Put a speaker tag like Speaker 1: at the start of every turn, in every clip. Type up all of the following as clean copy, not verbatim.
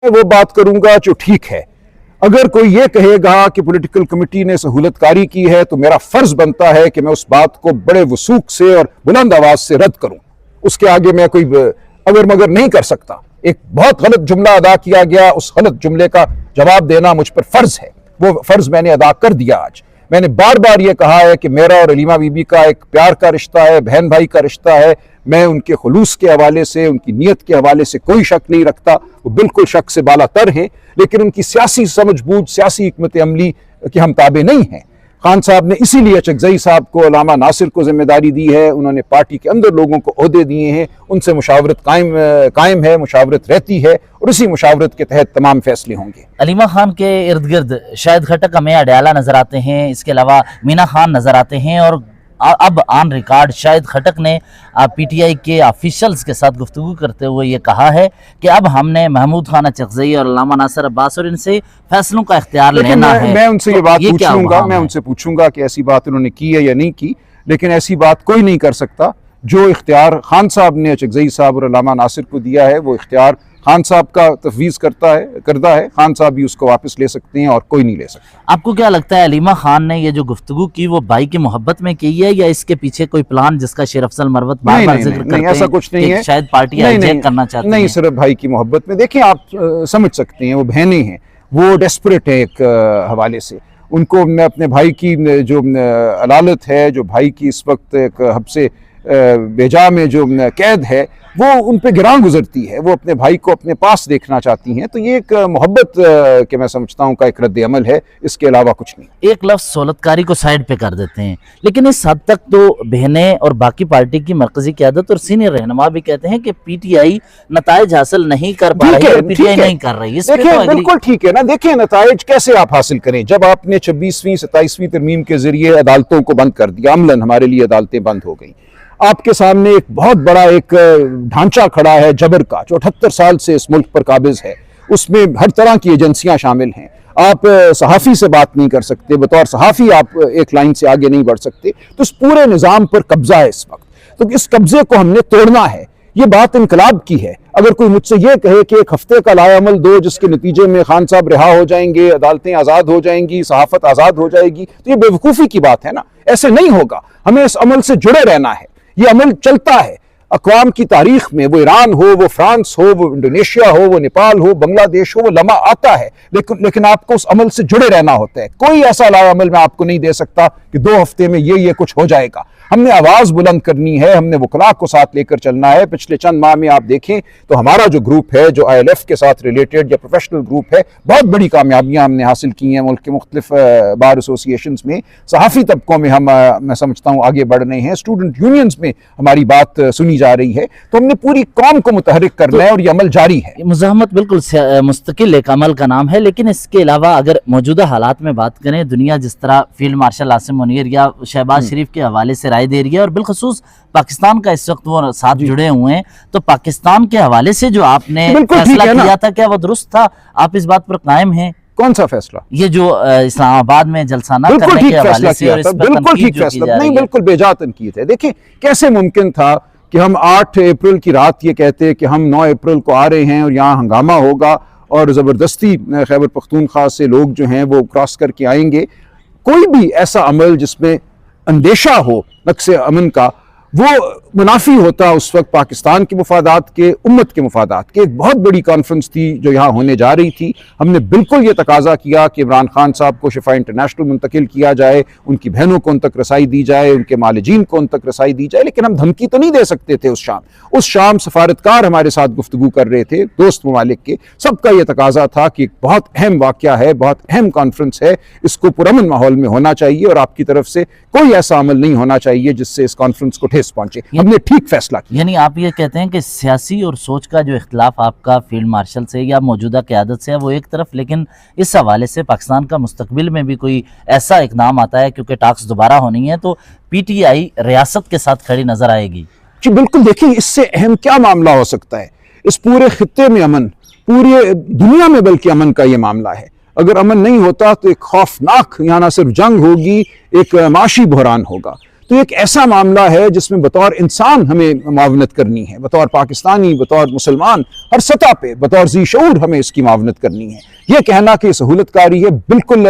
Speaker 1: वो बात करूंगा जो ठीक है। अगर कोई ये कहेगा कि पॉलिटिकल कमेटी ने सहूलतकारी की है तो मेरा फर्ज बनता है कि मैं उस बात को बड़े वसूख से और बुलंद आवाज से रद्द करूं। उसके आगे मैं कोई अगर मगर नहीं कर सकता। एक बहुत गलत जुमला अदा किया गया, उस गलत जुमले का जवाब देना मुझ पर फर्ज है। वो फर्ज मैंने अदा कर दिया। आज मैंने बार बार ये कहा है कि मेरा और अलीमा बीबी का एक प्यार का रिश्ता है, बहन भाई का रिश्ता है। मैं उनके खुलूस के हवाले से, उनकी नीयत के हवाले से कोई शक नहीं रखता। वो बिल्कुल शक से बालातर हैं, लेकिन उनकी सियासी समझबूझ, सियासी हिकमत अमली के हम ताबे नहीं हैं। खान साहब ने इसीलिए चकजई साहब को, अल्लामा नासिर को जिम्मेदारी दी है। उन्होंने पार्टी के अंदर लोगों को ओहदे दिए हैं, उनसे मुशावरत कायम है, मुशावरत रहती है और इसी मुशावरत के तहत तमाम फैसले होंगे।
Speaker 2: अलीमा खान के इर्द गिर्द शाहिद खटक, हमें अडयाला नजर आते हैं, इसके अलावा मीना खान नजर आते हैं और अब ऑन रिकॉर्ड शाहिद खटक ने पीटीआई के ऑफिशियल्स के साथ गुफ्तगू करते हुए ये कहा है कि अब हमने महमूद खान चकजई और अल्लामा नासिर अब्बास और इनसे फैसलों का इख्तियार लेना है।
Speaker 1: मैं उनसे ये बात पूछ लूंगा, मैं उनसे पूछूंगा कि ऐसी बात उन्होंने की है या नहीं की, लेकिन ऐसी बात कोई नहीं कर सकता। जो इख्तियार खान साहब ने चकजई साहब और अल्लामा नासिर को दिया है, वो इख्तियार खान साहब का तफवीज़ करता है। खान साहब भी उसको वापस ले सकते हैं और कोई नहीं ले सकता।
Speaker 2: आपको क्या लगता है अलीमा खान ने ये जो गुफ्तगू की वो भाई की मोहब्बत में की है या इसके पीछे कोई प्लान जिसका शेर अफजल मरवत बार बार जिक्र करते हैं?
Speaker 1: ऐसा कुछ नहीं है।
Speaker 2: शायद पार्टी हाईजैक करना चाहती है।
Speaker 1: नहीं, सिर्फ भाई की मोहब्बत में। देखिए, आप समझ सकते हैं, वो बहनें हैं, वो डेस्परेट है एक हवाले से। उनको अपने भाई की जो अलालत है, जो भाई की इस वक्त एक हब्से बेजा में जो कैद है, वो उन पे गिरां गुजरती है। वो अपने भाई को अपने पास देखना चाहती हैं। तो ये एक मोहब्बत के मैं समझता हूँ का एक रद्द अमल है, इसके अलावा कुछ नहीं।
Speaker 2: एक लफ्ज़ सहूलतकारी को साइड पे कर देते हैं, लेकिन इस हद तक तो बहनें और बाकी पार्टी की मरकजी क़यादत और सीनियर रहनुमा भी कहते हैं कि पीटीआई नताइज हासिल नहीं कर पा रही है, पीटीआई नहीं कर रही।
Speaker 1: देखिए, बिल्कुल ठीक है ना। देखिए, नताइज कैसे आप हासिल करें जब आपने 26वीं 27वीं तरमीम के जरिए अदालतों को बंद कर दिया, अमलन हमारे लिए अदालतें बंद हो गई। आपके सामने एक बहुत बड़ा एक ढांचा खड़ा है जबर का, जो 78 साल से इस मुल्क पर काबिज है। उसमें हर तरह की एजेंसियां शामिल हैं। आप सहाफ़ी से बात नहीं कर सकते, बतौर सहाफ़ी आप एक लाइन से आगे नहीं बढ़ सकते। तो इस पूरे निज़ाम पर कब्जा है इस वक्त। तो इस कब्जे को हमने तोड़ना है। ये बात इनकलाब की है। अगर कोई मुझसे ये कहे कि एक हफ्ते का लाएअमल दो जिसके नतीजे में खान साहब रिहा हो जाएंगे, अदालतें आज़ाद हो जाएंगी, सहाफ़त आज़ाद हो जाएगी, तो ये बेवकूफ़ी की बात है ना। ऐसे नहीं होगा। हमें इस अमल से जुड़े रहना है। ये अमल चलता है अक़वाम की तारीख में, वो ईरान हो, वो फ्रांस हो, वो इंडोनेशिया हो, वो नेपाल हो, बांग्लादेश हो, वो लम्हा आता है। लेकिन आपको उस अमल से जुड़े रहना होता है। कोई ऐसा लाएअमल मैं आपको नहीं दे सकता कि 2 हफ्ते में ये कुछ हो जाएगा। हमने आवाज़ बुलंद करनी है, हमने वकला को साथ लेकर चलना है। पिछले चंद माह में आप देखें तो हमारा जो ग्रुप है, जो ILF के साथ रिलेटेड या प्रोफेशनल ग्रुप है, बहुत बड़ी कामयाबियां हमने हासिल की हैं। मुल्क के मुख्तलिफ बार एसोसिएशंस में, सहाफ़ी तबकों में हम मैं समझता हूँ आगे बढ़ रहे हैं। स्टूडेंट यूनियंस में हमारी बात सुनी जा रही है। तो हमने पूरी कौम को मुतहरिक करना है और ये अमल जारी है।
Speaker 2: मुज़ाहमत बिल्कुल मुस्तकिल एक अमल का नाम है, लेकिन इसके अलावा अगर मौजूदा हालात में बात करें, दुनिया जिस तरह फील्ड मार्शल आसिम मुनीर या शहबाज शरीफ के हवाले से राय दे रही है और बिलखसूस पाकिस्तान का इस वक्त वो साथ जुड़े हुए हैं, तो पाकिस्तान के हवाले से जो आपने फैसला किया था, क्या वो दुरुस्त था? आप इस बात पर कायम हैं?
Speaker 1: कौन सा फैसला?
Speaker 2: ये जो इस्लामाबाद में जलसाना करने के हवाले से और इस पर
Speaker 1: बिल्कुल ठीक फैसला नहीं, बिल्कुल बेजा तनकीद है। देखिए, कैसे मुमकिन था कि हम 8 अप्रैल की रात ये कहते कि हम 9 अप्रैल को आ रहे हैं और यहाँ हंगामा होगा और ज़बरदस्ती खैबर पख्तूनख्वा से लोग जो हैं वो क्रॉस करके आएंगे। कोई भी ऐसा अमल जिसमें अंदेशा हो नक्शे अमन का, वो मुनाफी होता उस वक्त पाकिस्तान के मुफादात के, उम्मत के मुफादात के। एक बहुत बड़ी कॉन्फ्रेंस थी जो यहाँ होने जा रही थी। हमने बिल्कुल ये तकाजा किया कि इमरान खान साहब को शिफा इंटरनेशनल मुंतकिल किया जाए, उनकी बहनों को उन तक रसाई दी जाए, उनके मालिजीन को उन तक रसाई दी जाए। लेकिन हम धमकी तो नहीं दे सकते थे। उस शाम सफारतकार हमारे साथ गुफ्तगू कर रहे थे, दोस्त ममालिक के। सबका ये तकाजा था कि एक बहुत अहम वाक़या है, बहुत अहम कॉन्फ्रेंस है, इसको पुरअमन माहौल में होना चाहिए और आपकी तरफ से कोई ऐसा अमल नहीं होना चाहिए जिससे इस कॉन्फ्रेंस को ठेस पहुंचे। हमने ठीक फैसला किया।
Speaker 2: यानी आप ये कहते हैं कि सियासी और सोच का जो इख्तिलाफ आपका फील्ड मार्शल से या मौजूदा क़यादत से है वो एक तरफ, लेकिन इस हवाले से पाकिस्तान का मुस्तकबिल में भी कोई ऐसा इक़दाम आता है, क्योंकि टॉक्स दोबारा होनी है, तो PTI रियासत के साथ खड़ी नजर आएगी?
Speaker 1: जी बिल्कुल। देखिए, इससे अहम क्या मामला हो सकता है? इस पूरे खित्ते में अमन, पूरी दुनिया में बल्कि अमन का ये मामला है। अगर अमन नहीं होता तो एक खौफनाक, यहाँ ना सिर्फ जंग होगी, एक माशी बहरान होगा। तो एक ऐसा मामला है जिसमें बतौर इंसान हमें मावनत करनी है, बतौर पाकिस्तानी, बतौर मुसलमान, हर सतह पे बतौर जी शऊर हमें इसकी मावनत करनी है। यह कहना कि सहूलतकारी है बिल्कुल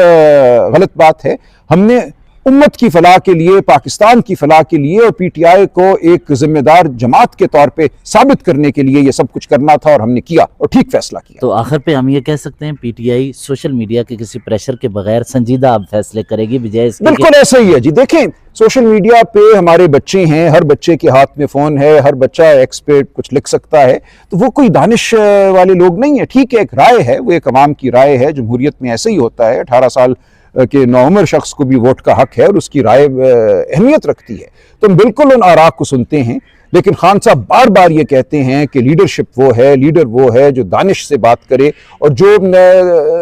Speaker 1: गलत बात है। हमने उम्मत की फलाह के लिए, पाकिस्तान की फलाह के लिए और पीटीआई को एक जिम्मेदार जमात के तौर पे साबित करने के लिए यह सब कुछ करना था और हमने किया और ठीक फैसला किया।
Speaker 2: तो आखिर पे हम ये कह सकते हैं पीटीआई सोशल मीडिया के किसी प्रेशर के बगैर संजीदा अब फैसले करेगी बजाय इसके
Speaker 1: बिल्कुल ऐसा ही है जी। देखें, सोशल मीडिया पे हमारे बच्चे हैं, हर बच्चे के हाथ में फोन है, हर बच्चा एक्स पे कुछ लिख सकता है, तो वो कोई दानिश वाले लोग नहीं है। ठीक है, एक राय है, वो एक अवाम की राय है। जमहूरियत में ऐसे ही होता है, 18 साल के नौउम्र शख्स को भी वोट का हक है और उसकी राय अहमियत रखती है। तो हम बिल्कुल उन आरा को सुनते हैं, लेकिन खान साहब बार बार ये कहते हैं कि लीडरशिप वो है, लीडर वो है जो दानिश से बात करे और जो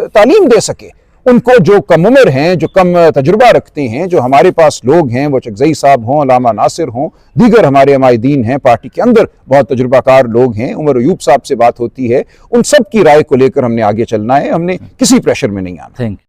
Speaker 1: तालीम दे सके उनको, जो कम उम्र हैं, जो कम तजुर्बा रखते हैं। जो हमारे पास लोग हैं, वो चकजई साहब हों, अलामा नासिर हों, दीगर हमारे अमायदीन हैं, पार्टी के अंदर बहुत तजुर्बाकार लोग हैं, उमर अयूब साहब से बात होती है, उन सब की राय को लेकर हमने आगे चलना है। हमने किसी प्रेशर में नहीं आना।
Speaker 2: Thank you.